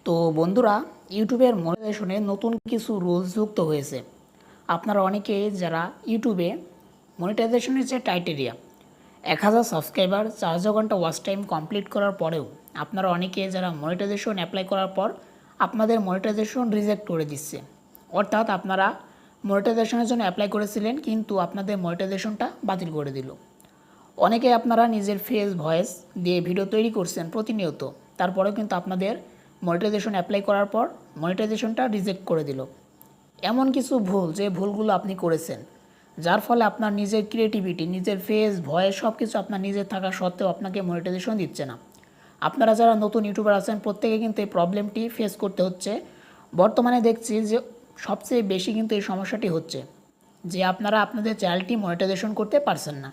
তো বন্ধুরা, ইউটিউবের মনিটাইজেশনে নতুন কিছু রুলস যুক্ত হয়েছে। আপনারা অনেকে যারা ইউটিউবে মনিটাইজেশনের যে ক্রাইটেরিয়া 1000 সাবস্ক্রাইবার 4 ঘন্টা ওয়াচ টাইম কমপ্লিট করার পরেও আপনারা অনেকে যারা মনিটাইজেশন অ্যাপ্লাই করার পর আপনাদের মনিটাইজেশন রিজেক্ট করে দিচ্ছে। অর্থাৎ আপনারা মনিটাইজেশনের জন্য অ্যাপ্লাই করেছিলেন কিন্তু আপনাদের মনিটাইজেশনটা বাতিল করে দিল। অনেকে আপনারা নিজের ফেস ভয়েস দিয়ে ভিডিও তৈরি করছেন প্রতিনিয়ত, তারপরেও কিন্তু আপনাদের মনিটাইজেশন অ্যাপ্লাই করার পর মনিটাইজেশনটা রিজেক্ট করে দিল। এমন কিছু ভুল যে ভুলগুলো আপনি করেছেন, যার ফলে আপনার নিজের ক্রিয়েটিভিটি, নিজের ফেস ভয়েস সব কিছু আপনার নিজের থাকা সত্ত্বেও আপনাকে মনিটাইজেশন দিচ্ছে না। আপনারা যারা নতুন ইউটিউবার আছেন প্রত্যেকে কিন্তু এই প্রবলেমটি ফেস করতে হচ্ছে। বর্তমানে দেখছি যে সবচেয়ে বেশি কিন্তু এই সমস্যাটি হচ্ছে যে আপনারা আপনাদের চ্যানেলটি মনিটাইজেশন করতে পারছেন না।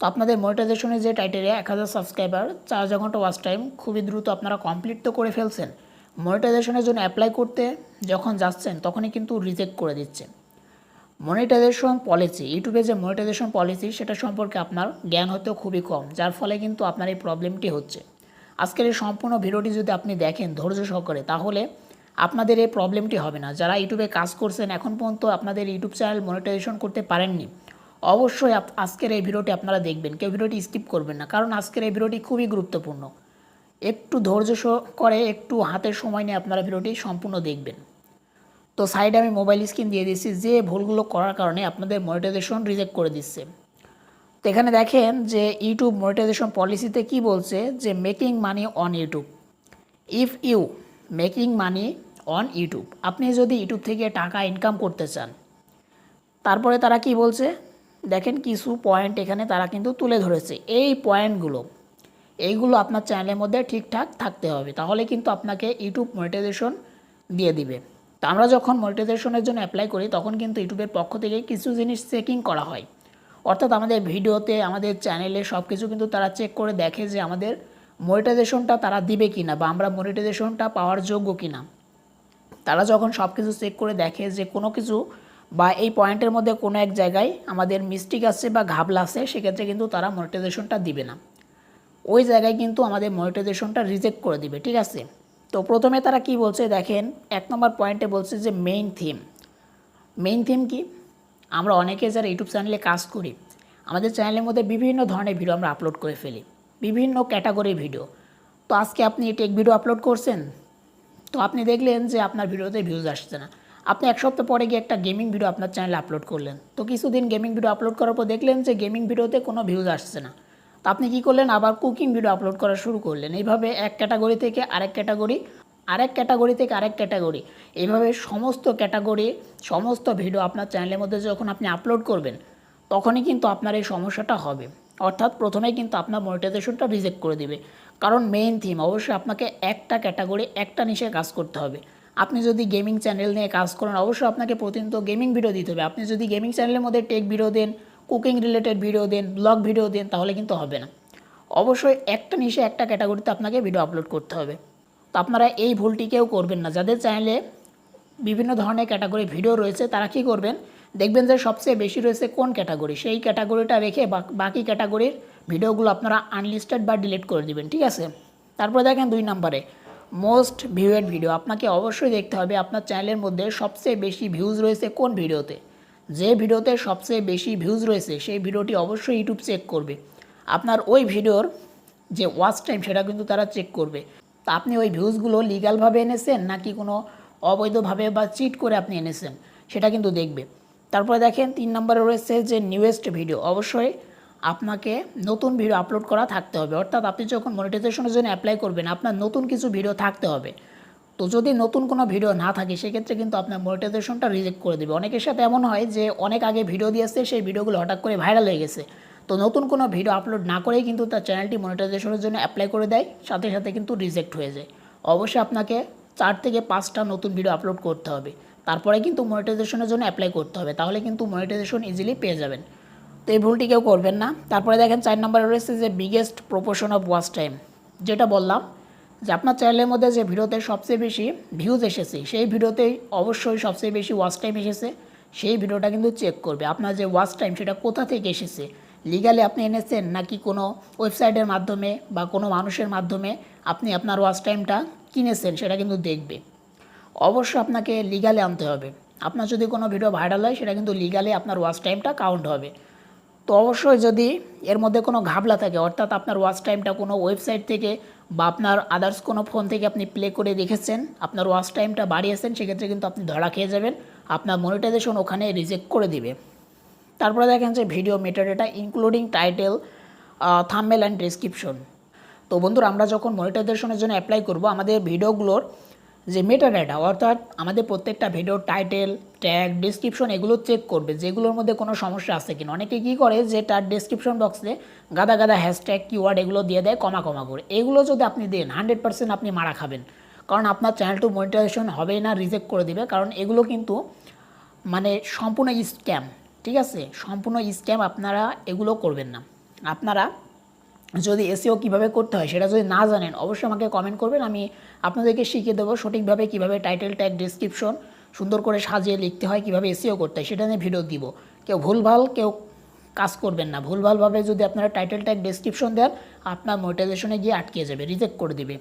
তো আপনাদের মনিটাইজেশনের যে ক্রাইটেরিয়া 1000 সাবস্ক্রাইবার 4 ঘন্টা ওয়াচ টাইম খুবই দ্রুত আপনারা কমপ্লিট তো করে ফেলছেন, মনিটাইজেশনের জন্য অ্যাপ্লাই করতে যখন যাচ্ছেন তখনই কিন্তু রিজেক্ট করে দিচ্ছে। মনিটাইজেশন পলিসি, ইউটিউবে যে মনিটাইজেশন পলিসি সেটা সম্পর্কে আপনার জ্ঞান হয়তো খুবই কম, যার ফলে কিন্তু আপনার এই প্রবলেমটি হচ্ছে। আজকের এই সম্পূর্ণ ভিডিওটি যদি আপনি দেখেন ধৈর্য সহকারে, তাহলে আপনাদের এই প্রবলেমটি হবে না। যারা ইউটিউবে কাজ করছেন এখন পর্যন্ত আপনাদের ইউটিউব চ্যানেল মনিটাইজেশন করতে পারেননি, অবশ্যই আজকের এই ভিডিওটি আপনারা দেখবেন, কেউ ভিডিওটি স্কিপ করবেন না, কারণ আজকের এই ভিডিওটি খুবই গুরুত্বপূর্ণ। একটু ধৈর্য করে একটু হাতের সময় নিয়ে আপনারা ভিডিওটি সম্পূর্ণ দেখবেন। তো সাইডে আমি মোবাইল স্ক্রিন দিয়ে দিচ্ছি যে ভুলগুলো করার কারণে আপনাদের মনিটাইজেশন রিজেক্ট করে দিচ্ছে। তো এখানে দেখেন যে ইউটিউব মনিটাইজেশন পলিসিতে কি বলছে যে making money on YouTube. If you making money on YouTube, আপনি যদি ইউটিউব থেকে টাকা ইনকাম করতে চান, তারপরে তারা কি বলছে দেখেন, কিছু পয়েন্ট এখানে তারা কিন্তু তুলে ধরেছে। এই এইগুলো আপনার চ্যানেলের মধ্যে ঠিকঠাক থাকতে হবে, তাহলে কিন্তু আপনাকে ইউটিউব মনিটাইজেশন দিয়ে দিবে। তো আমরা যখন মনিটাইজেশনের জন্য অ্যাপ্লাই করি তখন কিন্তু ইউটিউবের পক্ষ থেকে কিছু জিনিস চেকিং করা হয়। অর্থাৎ আমাদের ভিডিওতে, আমাদের চ্যানেলে সব কিছু কিন্তু তারা চেক করে দেখে যে আমাদের মনিটাইজেশনটা তারা দিবে কিনা বা আমরা মনিটাইজেশনটা পাওয়ার যোগ্য কিনা। তারা যখন সব কিছু চেক করে দেখে যে কোনো কিছু বা এই পয়েন্টের মধ্যে কোনো এক জায়গায় আমাদের মিস্টেক আছে বা ঘাবলা আছে, সেক্ষেত্রে কিন্তু তারা মনিটাইজেশনটা দিবে না, ওই জায়গায় কিন্তু আমাদের মনিটাইজেশনটা রিজেক্ট করে দিবে। ঠিক আছে, তো প্রথমে তারা কি বলছে দেখেন, 1 নম্বর পয়েন্টে বলছে যে মেইন থিম কি, আমরা অনেকে যারা ইউটিউব চ্যানেলে কাজ করি আমাদের চ্যানেলের মধ্যে বিভিন্ন ধরনের ভিডিও আমরা আপলোড করে ফেলি, বিভিন্ন ক্যাটাগরির ভিডিও। তো আজকে আপনি টেক ভিডিও আপলোড করছেন, তো আপনি দেখলেন যে আপনার ভিডিওতে ভিউজ আসছে না। আপনি এক সপ্তাহ পরে গিয়ে একটা গেমিং ভিডিও আপনার চ্যানেলে আপলোড করলেন, তো কিছুদিন গেমিং ভিডিও আপলোড করার পর দেখলেন যে গেমিং ভিডিওতে কোনো ভিউজ আসছে না। তো আপনি কী করলেন, আবার কুকিং ভিডিও আপলোড করা শুরু করলেন। এইভাবে এক ক্যাটাগরি থেকে আরেক ক্যাটাগরি, আরেক ক্যাটাগরি থেকে আরেক ক্যাটাগরি, এইভাবে সমস্ত ক্যাটাগরি, সমস্ত ভিডিও আপনার চ্যানেলের মধ্যে যখন আপনি আপলোড করবেন তখনই কিন্তু আপনার এই সমস্যাটা হবে। অর্থাৎ প্রথমেই কিন্তু আপনার মনিটাইজেশনটা রিজেক্ট করে দিবে, কারণ মেইন থিম অবশ্যই আপনাকে একটা ক্যাটাগরি, একটা নিশে কাজ করতে হবে। আপনি যদি গেমিং চ্যানেল নিয়ে কাজ করেন অবশ্যই আপনাকে প্রতিনিয়ত গেমিং ভিডিও দিতে হবে। আপনি যদি গেমিং চ্যানেলের মধ্যে টেক ভিডিও দেন, কুকিং রিলেটেড ভিডিও দেন, ব্লগ ভিডিও দেন, তাহলে কিন্তু হবে না। অবশ্যই একটা নিশে একটা ক্যাটাগরিতে আপনাকে ভিডিও আপলোড করতে হবে। তো আপনারা এই ভুলটি কেউ করবেন না। যাদের চ্যানেলে বিভিন্ন ধরনের ক্যাটাগরি ভিডিও রয়েছে তারা কী করবেন, দেখবেন যে সবচেয়ে বেশি রয়েছে কোন ক্যাটাগরি, সেই ক্যাটাগরিটা রেখে বাকি ক্যাটাগরির ভিডিওগুলো আপনারা আনলিস্টেড বা ডিলিট করে দিবেন। ঠিক আছে, তারপরে দেখেন 2 নম্বরে মোস্ট ভিউয়েড ভিডিও। আপনাকে অবশ্যই দেখতে হবে আপনার চ্যানেলের মধ্যে সবচেয়ে বেশি ভিউজ রয়েছে কোন ভিডিওতে। যে ভিডিওতে সবচেয়ে বেশি ভিউজ রয়েছে সেই ভিডিওটি অবশ্যই ইউটিউব চেক করবে। আপনার ওই ভিডিওর যে ওয়াচ টাইম সেটা কিন্তু তারা চেক করবে। তা আপনি ওই ভিউজগুলো লিগ্যালভাবে এনেছেন নাকি কোনো অবৈধভাবে বা চিট করে আপনি এনেছেন সেটা কিন্তু দেখবে। তারপরে দেখেন 3 নম্বরে রয়েছে যে নিউয়েস্ট ভিডিও। অবশ্যই আপনাকে নতুন ভিডিও আপলোড করা থাকতে হবে। অর্থাৎ আপনি যখন মনিটাইজেশনের জন্য অ্যাপ্লাই করবেন আপনার নতুন কিছু ভিডিও থাকতে হবে। তো যদি নতুন কোনো ভিডিও না থাকে সেক্ষেত্রে কিন্তু আপনার মনিটাইজেশনটা রিজেক্ট করে দেবে। অনেকের সাথে এমন হয় যে অনেক আগে ভিডিও দিয়েছে, সেই ভিডিওগুলো হঠাৎ করে ভাইরাল হয়ে গেছে, তো নতুন কোনো ভিডিও আপলোড না করেই কিন্তু তার চ্যানেলটি মনিটাইজেশনের জন্য অ্যাপ্লাই করে দেয়, সাথে সাথে কিন্তু রিজেক্ট হয়ে যায়। অবশ্যই আপনাকে 4 থেকে 5টা নতুন ভিডিও আপলোড করতে হবে, তারপরে কিন্তু মনিটাইজেশনের জন্য অ্যাপ্লাই করতে হবে, তাহলে কিন্তু মনিটাইজেশন ইজিলি পেয়ে যাবেন। তো এই ভুলটি কেউ করবেন না। তারপরে দেখেন 4 নম্বরে রয়েছে যে biggest proportion of watch time. যেটা বললাম যে আপনার চ্যানেলের মধ্যে যে ভিডিওতে সবচেয়ে বেশি ভিউজ এসেছে সেই ভিডিওতেই অবশ্যই সবচেয়ে বেশি ওয়াচ টাইম এসেছে, সেই ভিডিওটা কিন্তু চেক করবে। আপনার যে ওয়াচ টাইম সেটা কোথা থেকে এসেছে, লিগালি আপনি এনেছেন নাকি কোনো ওয়েবসাইটের মাধ্যমে বা কোনো মানুষের মাধ্যমে আপনি আপনার ওয়াচ টাইমটা কিনেছেন সেটা কিন্তু দেখবে। অবশ্যই আপনাকে লিগালি আনতে হবে। আপনার যদি কোনো ভিডিও ভাইরাল হয় সেটা কিন্তু লিগালি আপনার ওয়াচ টাইমটা কাউন্ট হবে। তো অবশ্যই যদি এর মধ্যে কোনো ঘাবলা থাকে, অর্থাৎ আপনার ওয়াচ টাইমটা কোনো ওয়েবসাইট থেকে বা আপনার আদার্স কোনো ফোন থেকে আপনি প্লে করে দেখেছেন, আপনার ওয়াচ টাইমটা বাড়িয়েছেন, সেক্ষেত্রে কিন্তু আপনি ধরা খেয়ে যাবেন, আপনার মনিটাইজেশন ওখানে রিজেক্ট করে দিবে। তারপরে দেখেন যে video metadata including title, thumbnail and description. তো বন্ধুরা, আমরা যখন মনিটাইজেশনের জন্য অ্যাপ্লাই করব, আমাদের ভিডিওগুলোর যে মেটাডেটা, অর্থাৎ আমাদের প্রত্যেকটা ভিডিওর টাইটেল, ট্যাগ, ডেসক্রিপশন এগুলো চেক করবে যেগুলোর মধ্যে কোনো সমস্যা আছে কিনা। অনেকে কী করে যে তার ডেসক্রিপশন বক্সে গাদা গাদা হ্যাশট্যাগ, কিওয়ার্ড এগুলো দিয়ে দেয় কমা কমা করে। এগুলো যদি আপনি দেন 100% আপনি মারা খাবেন, কারণ আপনার চ্যানেলটি মনিটাইজেশন হবে না, রিজেক্ট করে দিবে। কারণ এগুলো কিন্তু মানে সম্পূর্ণ স্ক্যাম, ঠিক আছে, সম্পূর্ণ স্ক্যাম। আপনারা এগুলো করবেন না। আপনারা যদি এসইও কীভাবে করতে হয় সেটা যদি না জানেন, অবশ্যই আমাকে কমেন্ট করবেন, আমি আপনাদেরকে শিখিয়ে দেবো সঠিকভাবে কীভাবে টাইটেল, ট্যাগ, ডেসক্রিপশন সুন্দর করে সাজিয়ে লিখতে হয়, কীভাবে এসইও করতে হয় সেটা নিয়ে ভিডিও দিব। কেউ ভুলভাল কাজ করবেন না। ভুলভালভাবে যদি আপনারা টাইটেল, ট্যাগ, ডেসক্রিপশন দেন, আপনার মনিটাইজেশনে গিয়ে আটকে যাবে, রিজেক্ট করে দিবে।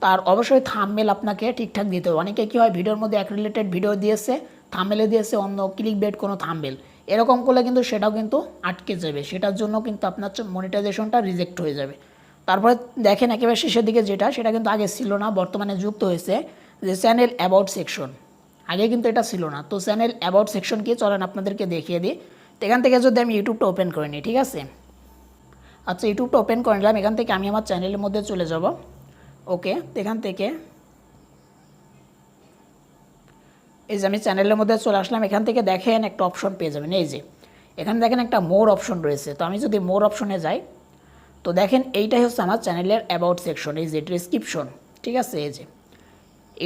তার অবশ্যই থাম্বনেল আপনাকে ঠিকঠাক দিতে হবে। অনেকে কী হয়, ভিডিওর মধ্যে এক রিলেটেড ভিডিও দিয়েছে, থাম্বনেলে দিয়েছে অন্য ক্লিক বেট কোনো থাম্বনেল, এরকম করলে কিন্তু সেটাও কিন্তু আটকে যাবে, সেটার জন্য কিন্তু আপনার মনিটাইজেশনটা রিজেক্ট হয়ে যাবে। তারপরে দেখেন একেবারে শেষের দিকে সেটা কিন্তু আগে ছিল না, বর্তমানে যুক্ত হয়েছে যে চ্যানেল অ্যাবাউট সেকশন। আগে কিন্তু এটা ছিল না। তো চ্যানেল অ্যাবাউট সেকশন কি, চলেন আপনাদেরকে দেখিয়ে দিই। তো এখান থেকে যদি আমি ইউটিউবটা ওপেন করে নিই, ঠিক আছে। আচ্ছা, ইউটিউবটা ওপেন করে নিলাম। এখান থেকে আমি আমার চ্যানেলের মধ্যে চলে যাব। ওকে, তো এখান থেকে এই যে আমি চ্যানেলের মধ্যে চলে আসলাম। এখান থেকে দেখেন একটা অপশন পেয়ে যাবেন, এই যে এখানে দেখেন একটা মোর অপশন রয়েছে। তো আমি যদি মোর অপশনে যাই, তো দেখেন এইটাই হচ্ছে আমার চ্যানেলের অ্যাবাউট সেকশন, এই যে ডেসক্রিপশন, ঠিক আছে। এই যে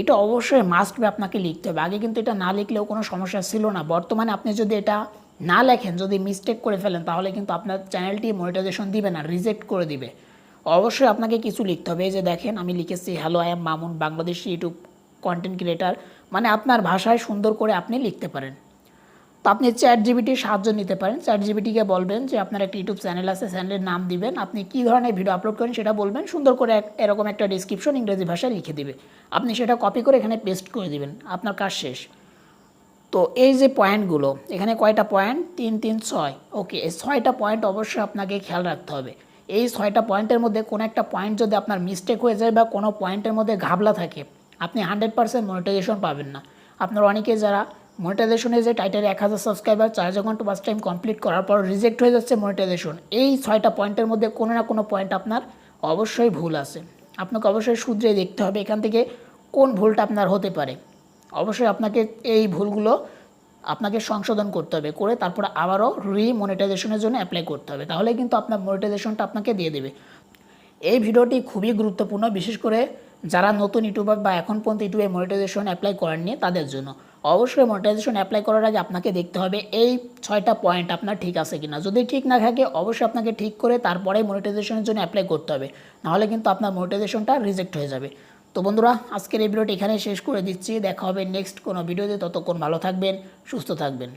এটা অবশ্যই মাস্ট বি আপনাকে লিখতে হবে। আগে কিন্তু এটা না লিখলেও কোনো সমস্যা ছিল না। বর্তমানে আপনি যদি এটা না লেখেন, যদি মিস্টেক করে ফেলেন, তাহলে কিন্তু আপনার চ্যানেলটি মনিটাইজেশন দিবে না, রিজেক্ট করে দিবে। অবশ্যই আপনাকে কিছু লিখতে হবে। এই যে দেখেন আমি লিখেছি, hello I am Mamun, Bangladeshi YouTube content creator, মানে আপনার ভাষায় সুন্দর করে আপনি লিখতে পারেন। তো আপনি চ্যাটজিপিটির সাহায্য নিতে পারেন। চ্যাটজিপিটিকে বলবেন যে আপনার একটা ইউটিউব চ্যানেল আছে, চ্যানেলের নাম দিবেন, আপনি কী ধরনের ভিডিও আপলোড করেন সেটা বলবেন, সুন্দর করে এরকম একটা ডেসক্রিপশন ইংরেজি ভাষায় লিখে দিবে। আপনি সেটা কপি করে এখানে পেস্ট করে দিবেন, আপনার কাজ শেষ। তো এই যে পয়েন্টগুলো, এখানে কয়টা পয়েন্ট, 3, 3, 6। ওকে, এই 6টা পয়েন্ট অবশ্যই আপনাকে খেয়াল রাখতে হবে। এই 6টা পয়েন্টের মধ্যে কোনো একটা পয়েন্ট যদি আপনার মিস্টেক হয়ে যায় বা কোনো পয়েন্টের মধ্যে ঘাবলা থাকে, আপনি 100% মনিটাইজেশন পাবেন না। আপনার অনেকে যারা মনিটাইজেশনে যে টাইটেল 1000 সাবস্ক্রাইবার 4 ঘন্টা ওয়াচ টাইম কমপ্লিট করার পর রিজেক্ট হয়ে যাচ্ছে মনিটাইজেশন, এই 6টা পয়েন্টের মধ্যে কোনো না কোনো পয়েন্ট আপনার অবশ্যই ভুল আছে। আপনাকে অবশ্যই শুধরে দেখতে হবে এখান থেকে কোন ভুলটা আপনার হতে পারে। অবশ্যই আপনাকে এই ভুলগুলো আপনাকে সংশোধন করতে হবে, করে তারপর আবারও রিমনিটাইজেশনের জন্য অ্যাপ্লাই করতে হবে, তাহলে কিন্তু আপনার মনিটাইজেশনটা আপনাকে দিয়ে দেবে। এই ভিডিওটি খুবই গুরুত্বপূর্ণ, বিশেষ করে যারা নতুন ইউটিউবার বা এখন পর্যন্ত ইউটিউবে মনিটাইজেশন অ্যাপ্লাই করেননি তাদের জন্য। অবশ্যই মনিটাইজেশন অ্যাপ্লাই করার আগে আপনাকে দেখতে হবে এই 6টা পয়েন্ট আপনার ঠিক আছে কিনা। যদি ঠিক না থাকে, অবশ্যই আপনাকে ঠিক করে তারপরে মনিটাইজেশনের জন্য অ্যাপ্লাই করতে হবে, নাহলে কিন্তু আপনার মনিটাইজেশনটা রিজেক্ট হয়ে যাবে। তো বন্ধুরা, আজকের এই ভিডিওটি এখানেই শেষ করে দিচ্ছি। দেখা হবে নেক্সট কোনো ভিডিওতে। ততক্ষণ ভালো থাকবেন, সুস্থ থাকবেন।